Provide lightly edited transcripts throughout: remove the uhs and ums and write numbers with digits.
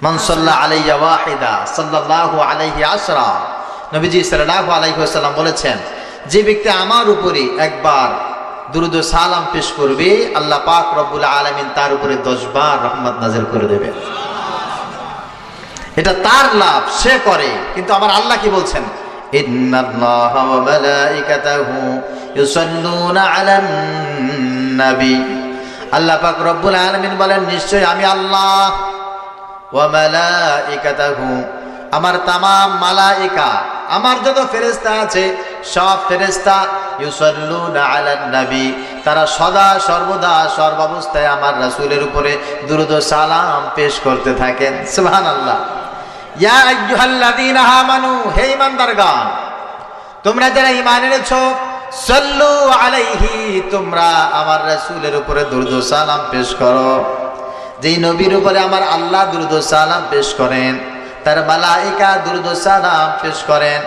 মান সাল্লা আলাইয়া ওয়াহিদা সাল্লাল্লাহু আলাইহি আশরা। নবীজি সাল্লাল্লাহু আলাইহি ওয়াসাল্লাম বলেছেন, যে ব্যক্তি আমার উপরে একবার দুরূদ ও সালাম পেশ করবে, আল্লাহ পাক রব্বুল আলামিন তার উপরে 10 বার রহমত নাযিল করে দেবেন। এটা তার লাভ, সে করে। কিন্তু আমার আল্লাহ কি বলছেন? ইন্নাল্লাহা ওয়া মালাইকাতাহু ইউসাল্লুনা আলান নবী। আল্লাহ পাক রব্বুল আলামিন বলেন, নিশ্চয় আমি আল্লাহ, ওয়া মালাইকাতাহু, আমার তামাম মালাইকা, আমার যত ফেরেশতা আছে সব ফেরেশতা, ইউসাল্লুনা আলান নবী, তারা সদা সর্বদা সর্বাবস্থায় আমার রাসূলের উপরে দুরূদ ও সালাম পেশ করতে থাকেন। সুবহানাল্লাহ। ইয়া আইয়ুহাল্লাযীনা আমানু, হে ঈমানদারগণ, তোমরা যারা ঈমান এনেছো, সাল্লু আলাইহি, তোমরা আমার রাসূলের উপরে দুরূদ ও সালাম পেশ করো। যেই নবীর উপরে আমার আল্লাহ দুরূদ ও সালাম পেশ করেন, তার মালাইকা দুরূদ ও সালাম পেশ করেন।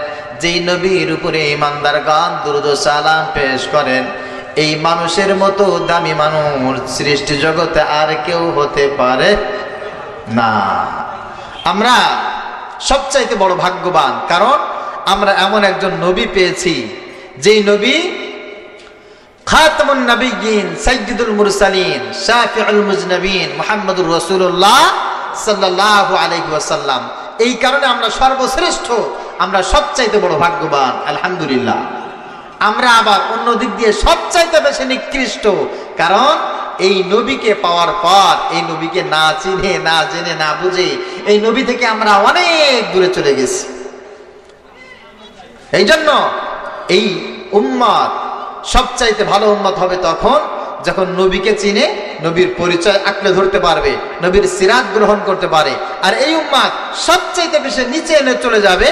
যেই নবীর উপরে ঈমানদারগণ দুরূদ ও সালাম পেশ করেন, এই মানুষের মতো দামি মানুষ সৃষ্টি জগতে আর কেউ হতে পারে না। আমরা সবচাইতে বড় ভাগ্যবান, কারণ আমরা এমন একজন নবী পেয়েছি, যেই নবী খাতামুন নবিয়্যিন, সাইয়্যিদুল মুরসালিন, শাফিউল মুজনাবিন, মুহাম্মদুর রাসূলুল্লাহ সাল্লাল্লাহু আলাইহি ওয়াসাল্লাম। এই কারণে আমরা সর্বশ্রেষ্ঠ, আমরা সবচাইতে বড় ভাগ্যবান, আলহামদুলিল্লাহ। আমরা আবার অন্য দিক দিয়ে সবচাইতে বেশি নিকৃষ্ট, কারণ এই নবীকে পাওয়ার পর, এই নবীকে না চিনে, না জেনে, না বুঝে এই নবী থেকে আমরা অনেক দূরে চলে গেছি। এই জন্য এই উম্মত সবচাইতে ভালো উম্মত হবে তখন যখন নবীকে চিনে, নবীর পরিচয় আঁকড়ে ধরতে পারবে, নবীর সিরাত গ্রহণ করতে পারে। আর এই উম্মত সবচাইতে বেশি নিচে এনে চলে যাবে